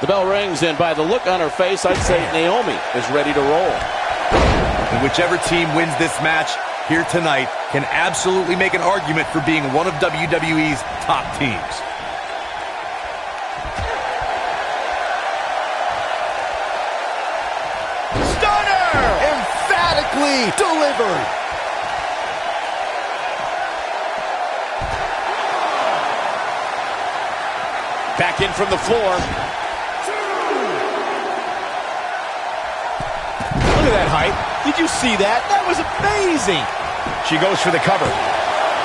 The bell rings, and by the look on her face, I'd say Naomi is ready to roll. And whichever team wins this match here tonight can absolutely make an argument for being one of WWE's top teams. Stunner! Emphatically delivered. Back in from the floor. Look at that height. Did you see that? That was amazing. She goes for the cover.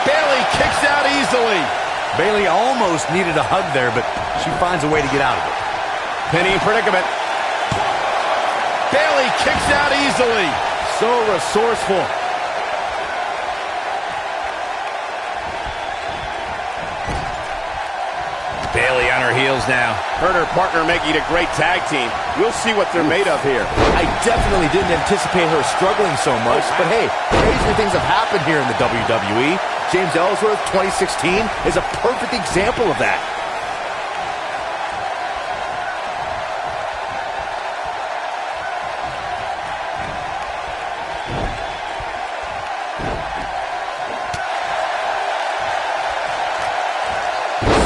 Bayley kicks out easily. Bayley almost needed a hug there, but she finds a way to get out of it. Penny predicament. Bayley kicks out easily. So resourceful. Bayley on her heels now. Her and her partner making a great tag team. We'll see what they're made of here. I definitely didn't anticipate her struggling so much, but hey, crazy things have happened here in the WWE. James Ellsworth 2016 is a perfect example of that.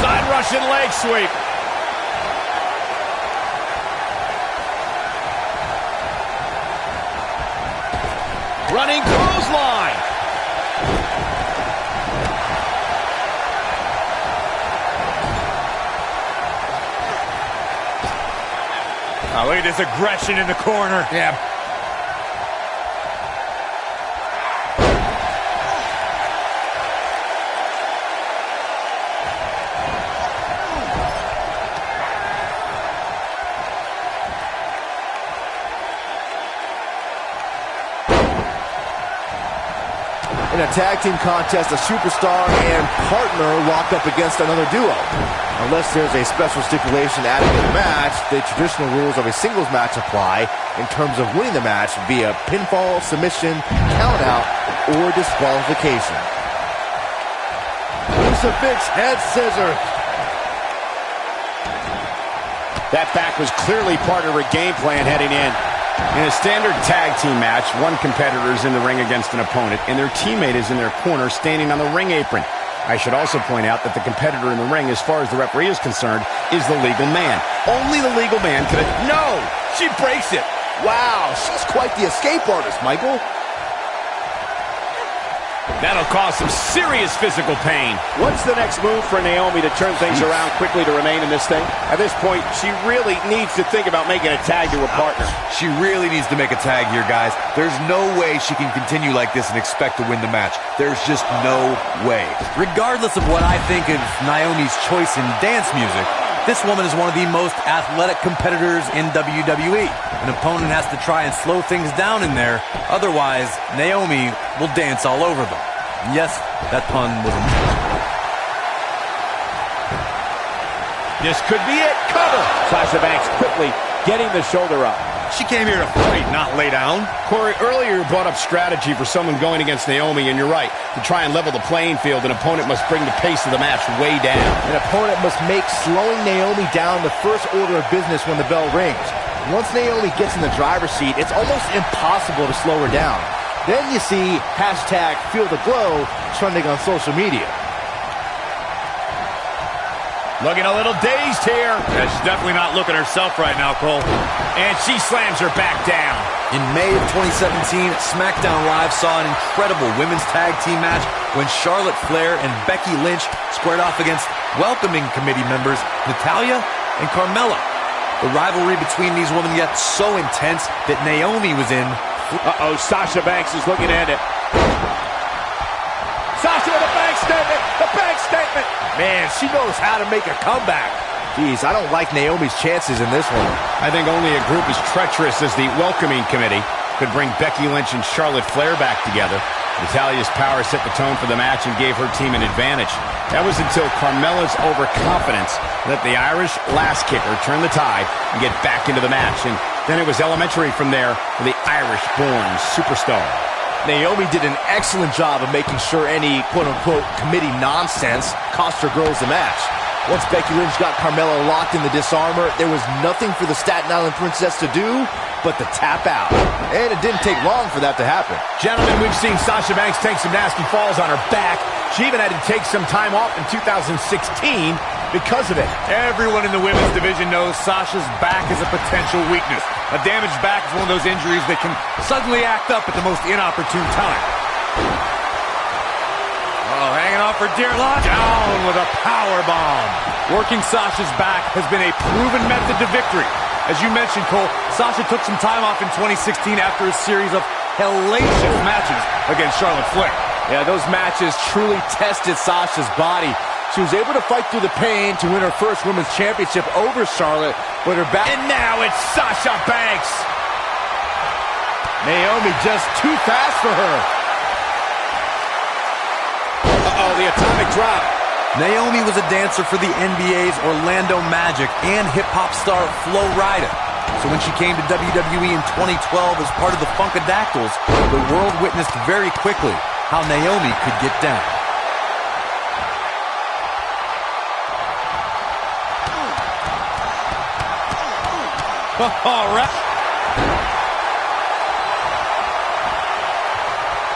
Side Russian leg sweep. Running clothesline. Oh, look at this aggression in the corner. Yeah. In a tag team contest, a superstar and partner lock up against another duo. Unless there's a special stipulation added to the match, the traditional rules of a singles match apply in terms of winning the match via pinfall, submission, countout, or disqualification. Crucifix head scissors. That back was clearly part of her game plan heading in. In a standard tag team match, one competitor is in the ring against an opponent, and their teammate is in their corner standing on the ring apron. I should also point out that the competitor in the ring, as far as the referee is concerned, is the legal man. Only the legal man could... No! She breaks it! Wow, she's quite the escape artist, Michael. That'll cause some serious physical pain. What's the next move for Naomi to turn things around quickly to remain in this thing? At this point, she really needs to think about making a tag to her partner. She really needs to make a tag here, guys. There's no way she can continue like this and expect to win the match. There's just no way. Regardless of what I think of Naomi's choice in dance music, this woman is one of the most athletic competitors in WWE. An opponent has to try and slow things down in there. Otherwise, Naomi will dance all over them. Yes, that pun was intentional. This could be it. Cover! Sasha Banks quickly getting the shoulder up. She came here to fight, not lay down. Corey, earlier you brought up strategy for someone going against Naomi, and you're right. To try and level the playing field, an opponent must bring the pace of the match way down. An opponent must make slowing Naomi down the first order of business when the bell rings. Once Naomi gets in the driver's seat, it's almost impossible to slow her down. Then you see hashtag #FeelTheGlow trending on social media. Looking a little dazed here. Yeah, she's definitely not looking herself right now, Cole. And she slams her back down. In May of 2017, SmackDown Live saw an incredible women's tag team match when Charlotte Flair and Becky Lynch squared off against welcoming committee members Natalya and Carmella. The rivalry between these women got so intense that Naomi was in. Uh-oh, Sasha Banks is looking at it. Sasha with a bank statement! The bank statement! Man, she knows how to make a comeback. Geez, I don't like Naomi's chances in this one. I think only a group as treacherous as the welcoming committee could bring Becky Lynch and Charlotte Flair back together. Natalya's power set the tone for the match and gave her team an advantage. That was until Carmella's overconfidence let the Irish Lass Kicker turn the tide and get back into the match. And then it was elementary from there for the Irish-born superstar. Naomi did an excellent job of making sure any quote-unquote committee nonsense cost her girls the match. Once Becky Lynch got Carmella locked in the disarmor, there was nothing for the Staten Island Princess to do but to tap out. And it didn't take long for that to happen. Gentlemen, we've seen Sasha Banks take some nasty falls on her back. She even had to take some time off in 2016 because of it. Everyone in the women's division knows Sasha's back is a potential weakness. A damaged back is one of those injuries that can suddenly act up at the most inopportune time. Oh, hanging off for dear life. Down with a power bomb. Working Sasha's back has been a proven method to victory. As you mentioned, Cole, Sasha took some time off in 2016 after a series of hellacious matches against Charlotte Flair. Yeah, those matches truly tested Sasha's body. She was able to fight through the pain to win her first women's championship over Charlotte, but her back... And now it's Sasha Banks. Naomi just too fast for her. Uh-oh, the atomic drop. Naomi was a dancer for the NBA's Orlando Magic and hip-hop star Flo Rida. So when she came to WWE in 2012 as part of the Funkadactyls, the world witnessed very quickly how Naomi could get down. All right.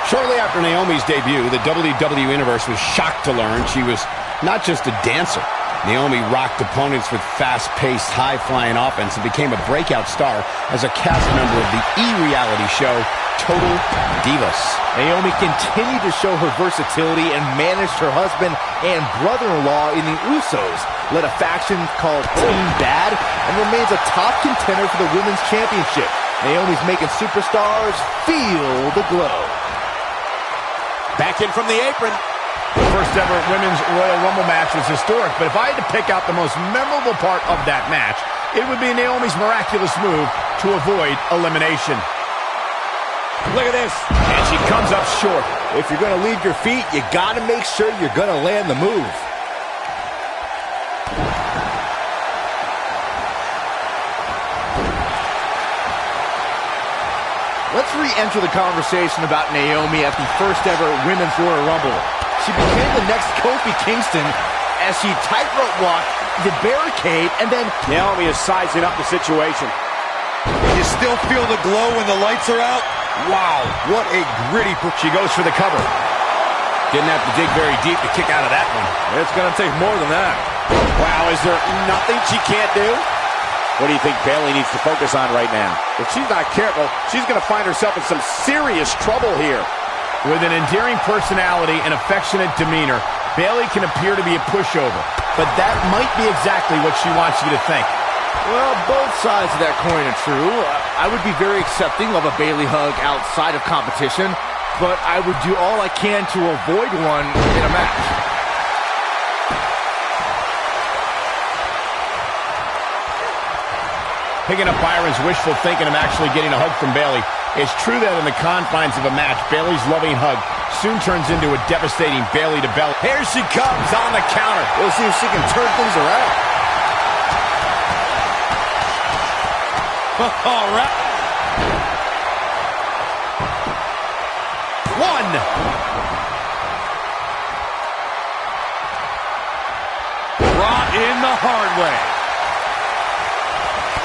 Shortly after Naomi's debut, the WWE Universe was shocked to learn she was not just a dancer. Naomi rocked opponents with fast-paced, high-flying offense and became a breakout star as a cast member of the E-reality show Total Divas. Naomi continued to show her versatility and managed her husband and brother-in-law in the Usos, led a faction called Team Bad, and remains a top contender for the Women's Championship. Naomi's making superstars feel the glow. Back in from the apron. The first ever Women's Royal Rumble match was historic, but if I had to pick out the most memorable part of that match, it would be Naomi's miraculous move to avoid elimination. Look at this. And she comes up short. If you're going to leave your feet, you got to make sure you're going to land the move. Let's re-enter the conversation about Naomi at the first ever Women's Royal Rumble. She became the next Kofi Kingston as she tightrope walked the barricade, and then... Naomi is sizing up the situation. You still feel the glow when the lights are out? Wow, what a gritty... She goes for the cover. Didn't have to dig very deep to kick out of that one. It's going to take more than that. Wow, is there nothing she can't do? What do you think Bayley needs to focus on right now? If she's not careful, she's going to find herself in some serious trouble here. With an endearing personality and affectionate demeanor, Bayley can appear to be a pushover. But that might be exactly what she wants you to think. Well, both sides of that coin are true. I would be very accepting of a Bayley hug outside of competition, but I would do all I can to avoid one in a match. Picking up Byron's wishful thinking of actually getting a hug from Bayley. It's true that in the confines of a match, Bayley's loving hug soon turns into a devastating Bayley to belly. Here she comes on the counter. We'll see if she can turn things around. All right. One. Brought in the hard way.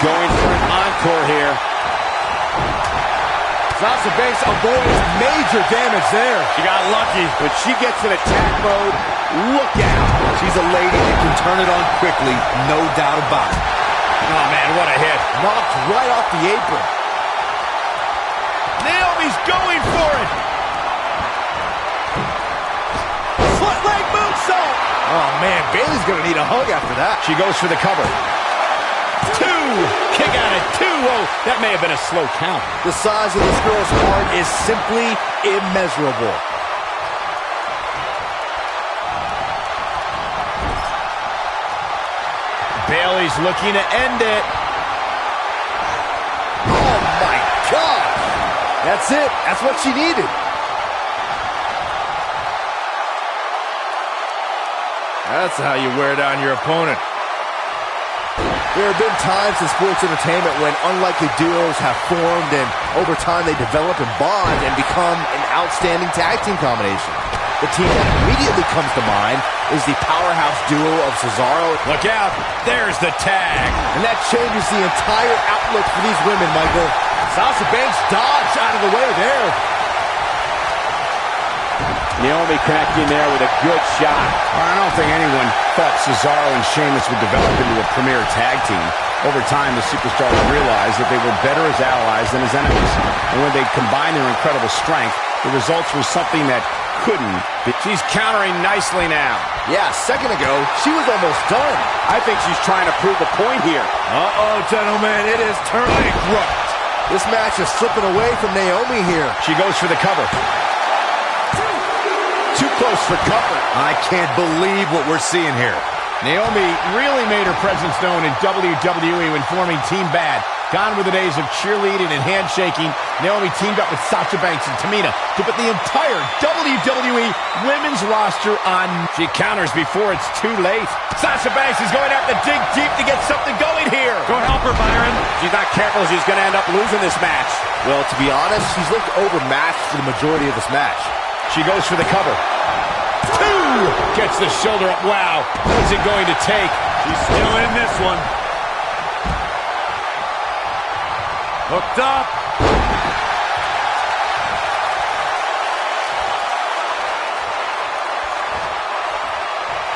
Going for an encore here. Sasha Banks avoids major damage there. She got lucky. When she gets in attack mode, look out. She's a lady that can turn it on quickly, no doubt about it. Oh, man, what a hit. Knocked right off the apron. Naomi's going for it. Foot leg moonsault. Oh, man, Bayley's going to need a hug after that. She goes for the cover. Two. Kick out at two. Whoa, that may have been a slow count. The size of this girl's heart is simply immeasurable. Bayley's looking to end it. Oh, my God. That's it. That's what she needed. That's how you wear down your opponent. There have been times in sports entertainment when unlikely duos have formed, and over time they develop and bond and become an outstanding tag team combination. The team that immediately comes to mind is the powerhouse duo of Cesaro. Look out. There's the tag. And that changes the entire outlook for these women, Michael. Sasha Banks dodged out of the way there. Naomi connecting there with a good shot. I don't think anyone thought Cesaro and Sheamus would develop into a premier tag team. Over time, the superstars realized that they were better as allies than as enemies. And when they combined their incredible strength, the results were something that couldn't be. She's countering nicely now. Yeah, a second ago, she was almost done. I think she's trying to prove a point here. Uh-oh, gentlemen, it is turning right. This match is slipping away from Naomi here. She goes for the cover. Too close for cover. I can't believe what we're seeing here. Naomi really made her presence known in WWE when forming Team Bad. Gone were the days of cheerleading and handshaking. Naomi teamed up with Sasha Banks and Tamina to put the entire WWE women's roster on. She counters before it's too late. Sasha Banks is going to have to dig deep to get something going here. Go help her, Byron. She's not careful. She's going to end up losing this match. Well, to be honest, she's looked overmatched for the majority of this match. She goes for the cover. Two! Gets the shoulder up. Wow. What's it going to take? She's still in this one. Hooked up.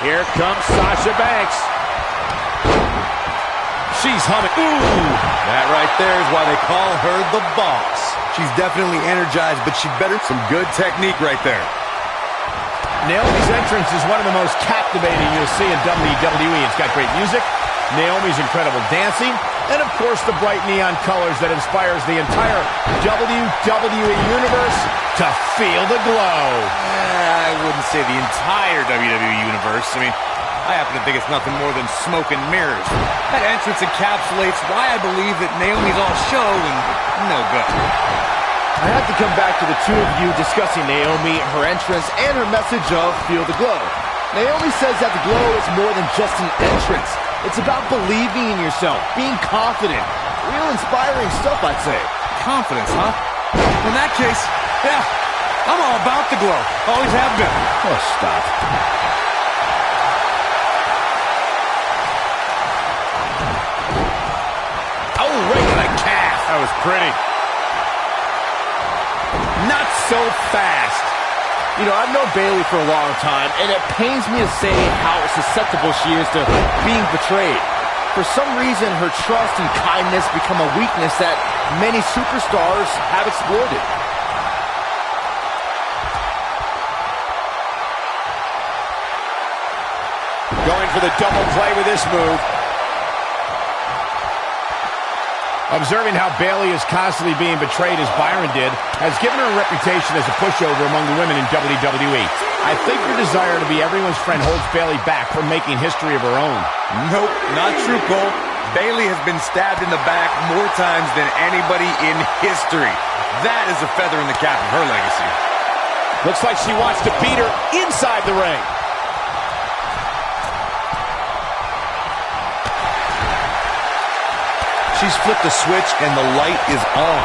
Here comes Sasha Banks. She's humming. Ooh! That right there is why they call her the boss. She's definitely energized, but she better some good technique right there. Naomi's entrance is one of the most captivating you'll see in WWE. It's got great music, Naomi's incredible dancing, and of course the bright neon colors that inspires the entire WWE Universe to feel the glow. I wouldn't say the entire WWE Universe. I mean, I happen to think it's nothing more than smoke and mirrors. That entrance encapsulates why I believe that Naomi's all show and no good. I have to come back to the two of you discussing Naomi, her entrance, and her message of Feel the Glow. Naomi says that the glow is more than just an entrance. It's about believing in yourself, being confident. Real inspiring stuff, I'd say. Confidence, huh? In that case, yeah, I'm all about the glow. Always have been. Oh, stop. Oh, right to the calf. That was pretty. Not so fast. You know, I've known Bayley for a long time, and it pains me to say how susceptible she is to being betrayed. For some reason, her trust and kindness become a weakness that many superstars have exploited. Going for the double play with this move. Observing how Bayley is constantly being betrayed as Byron did has given her a reputation as a pushover among the women in WWE. I think her desire to be everyone's friend holds Bayley back from making history of her own. Nope, not true, Cole. Bayley has been stabbed in the back more times than anybody in history. That is a feather in the cap of her legacy. Looks like she wants to beat her inside the ring. She's flipped the switch and the light is on.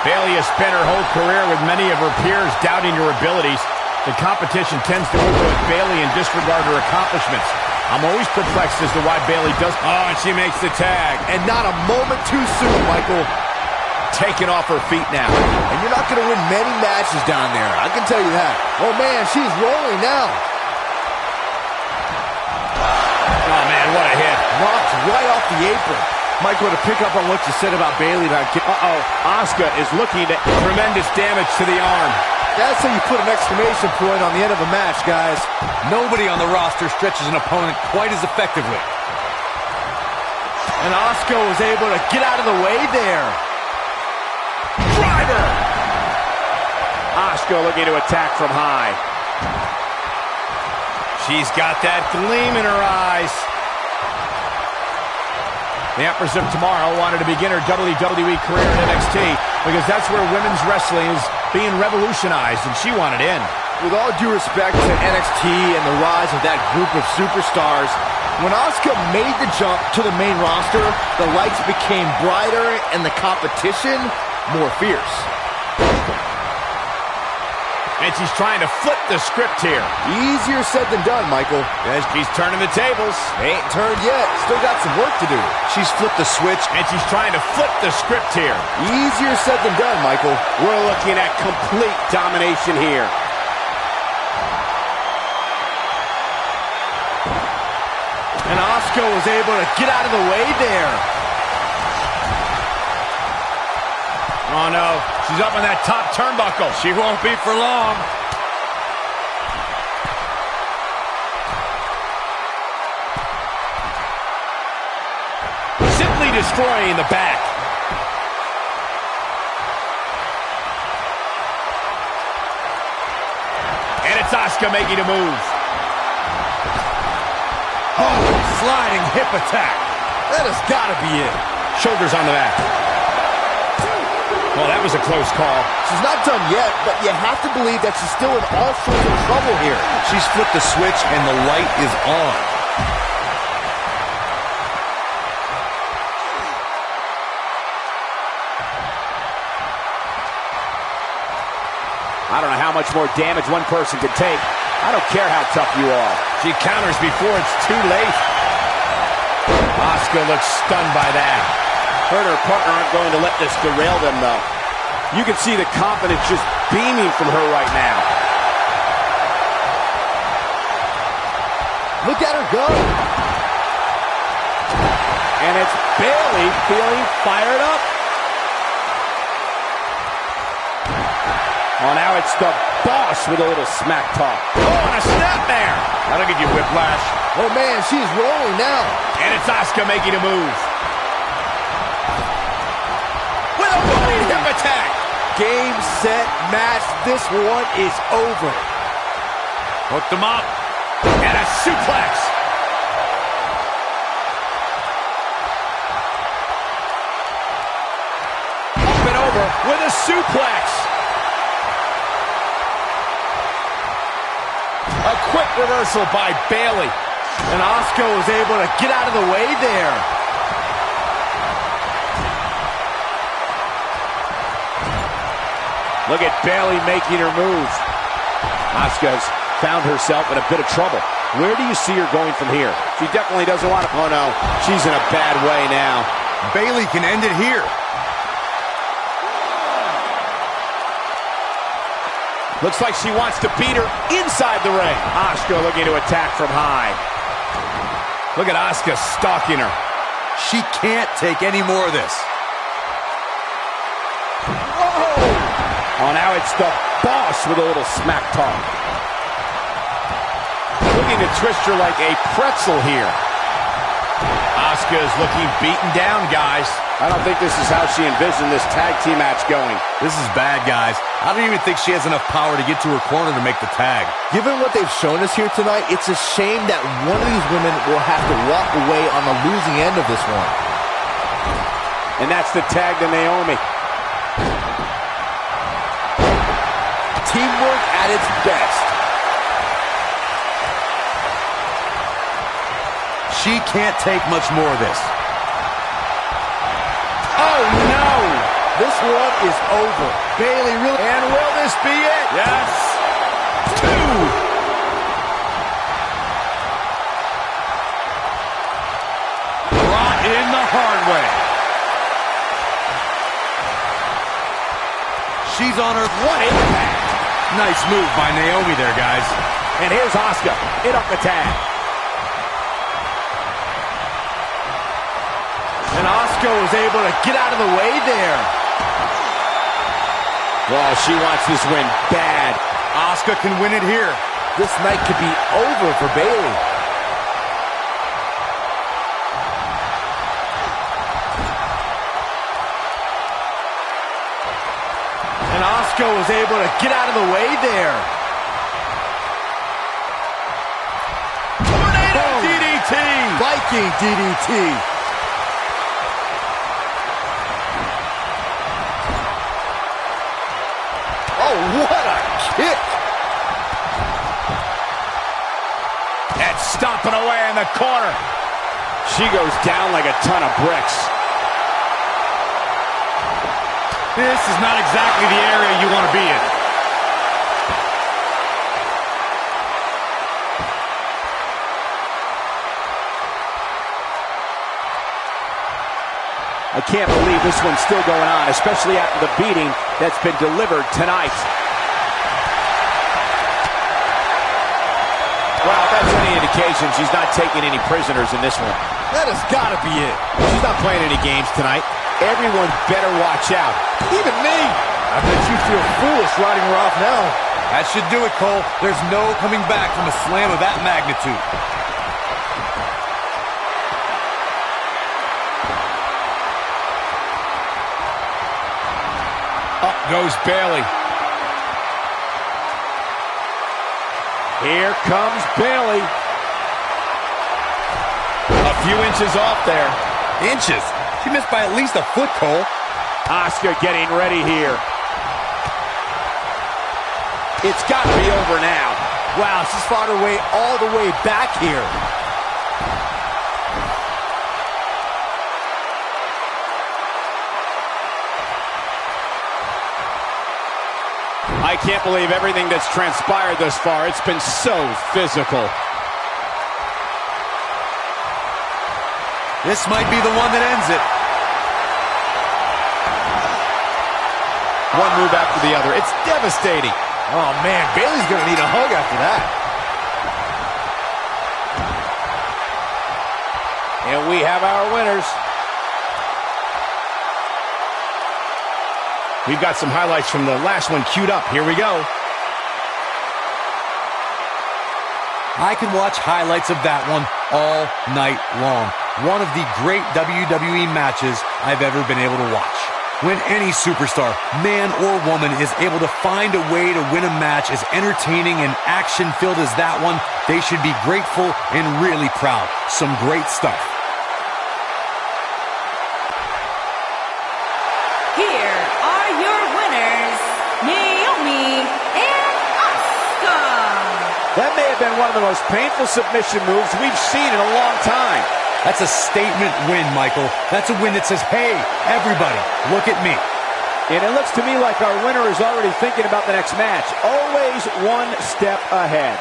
Bayley has spent her whole career with many of her peers doubting her abilities. The competition tends to overlook Bayley and disregard her accomplishments. I'm always perplexed as to why Bayley does. Oh, and she makes the tag. And not a moment too soon, Michael. Taken off her feet now. And you're not going to win many matches down there. I can tell you that. Oh, man, she's rolling now. Oh, man, what a hit. Knocked right off the apron. Michael, to pick up on what you said about Bayley about... Asuka is looking at Tremendous damage to the arm. That's how you put an exclamation point on the end of a match, guys. Nobody on the roster stretches an opponent quite as effectively. And Asuka was able to get out of the way there. driver. Asuka looking to attack from high. She's got that gleam in her eyes. The Empress of Tomorrow wanted to begin her WWE career in NXT because that's where women's wrestling is being revolutionized, and she wanted in. With all due respect to NXT and the rise of that group of superstars, when Asuka made the jump to the main roster, the lights became brighter and the competition more fierce. And she's trying to flip the script here. Easier said than done, Michael. As she's turning the tables. Ain't turned yet. Still got some work to do. She's flipped the switch. And she's trying to flip the script here. Easier said than done, Michael. We're looking at complete domination here. And Asuka was able to get out of the way there. Oh, no. She's up on that top turnbuckle. She won't be for long. Simply destroying the back. And it's Asuka making a move. Oh, sliding hip attack. That has got to be it. Shoulders on the mat. Well, that was a close call. She's not done yet, but you have to believe that she's still in all sorts of trouble here. She's flipped the switch and the light is on. I don't know how much more damage one person could take. I don't care how tough you are. She counters before it's too late. Asuka looks stunned by that. Her and her partner aren't going to let this derail them, though. You can see the confidence just beaming from her right now. Look at her go. And it's Bayley feeling fired up. Oh, now it's the Boss with a little smack talk. Oh, and a snapmare. That'll give you whiplash. Oh, man, she's rolling now. And it's Asuka making a move. With a running hip attack. Game, set, match. This one is over. Hooked him up. And a suplex. Up and over with a suplex. A quick reversal by Bayley. And Asuka was able to get out of the way there. Look at Bayley making her move. Asuka's found herself in a bit of trouble. Where do you see her going from here? She definitely doesn't want to... Oh, no. She's in a bad way now. Bayley can end it here. Looks like she wants to beat her inside the ring. Asuka looking to attack from high. Look at Asuka stalking her. She can't take any more of this. Oh, now it's the Boss with a little smack talk. Looking to twist her like a pretzel here. Asuka is looking beaten down, guys. I don't think this is how she envisioned this tag team match going. This is bad, guys. I don't even think she has enough power to get to her corner to make the tag. Given what they've shown us here tonight, it's a shame that one of these women will have to walk away on the losing end of this one. And that's the tag to Naomi. Teamwork at its best. She can't take much more of this. Oh, no! This one is over. Bayley really... And will this be it? Yes. 2. Brought in the hard way. She's on her... What impact! Nice move by Naomi there, guys. And here's Asuka in up the tag. And Asuka was able to get out of the way there. Well, she wants this win bad. Asuka can win it here. This night could be over for Bayley. And Asuka was able to get out of the way there. Tornado DDT. Viking DDT. Oh, what a kick. And stomping away in the corner. She goes down like a ton of bricks. This is not exactly the area you want to be in. I can't believe this one's still going on, especially after the beating that's been delivered tonight. Well, if that's any indication, she's not taking any prisoners in this one. That has got to be it. She's not playing any games tonight. Everyone better watch out. Even me. I bet you feel foolish riding her off now. That should do it, Cole. There's no coming back from a slam of that magnitude. Up goes Bayley. Here comes Bayley. A few inches off there. Inches? She missed by at least a foot, Cole. Asuka getting ready here. It's got to be over now. Wow, she's fought her way all the way back here. I can't believe everything that's transpired thus far. It's been so physical. This might be the one that ends it. One move after the other. It's devastating. Oh, man, Bayley's going to need a hug after that. And we have our winners. We've got some highlights from the last one queued up. Here we go. I can watch highlights of that one all night long. One of the great WWE matches I've ever been able to watch. When any superstar, man or woman, is able to find a way to win a match as entertaining and action-filled as that one, they should be grateful and really proud. Some great stuff. Here are your winners, Naomi and Asuka. That may have been one of the most painful submission moves we've seen in a long time. That's a statement win, Michael. That's a win that says, hey, everybody, look at me. And it looks to me like our winner is already thinking about the next match. Always one step ahead.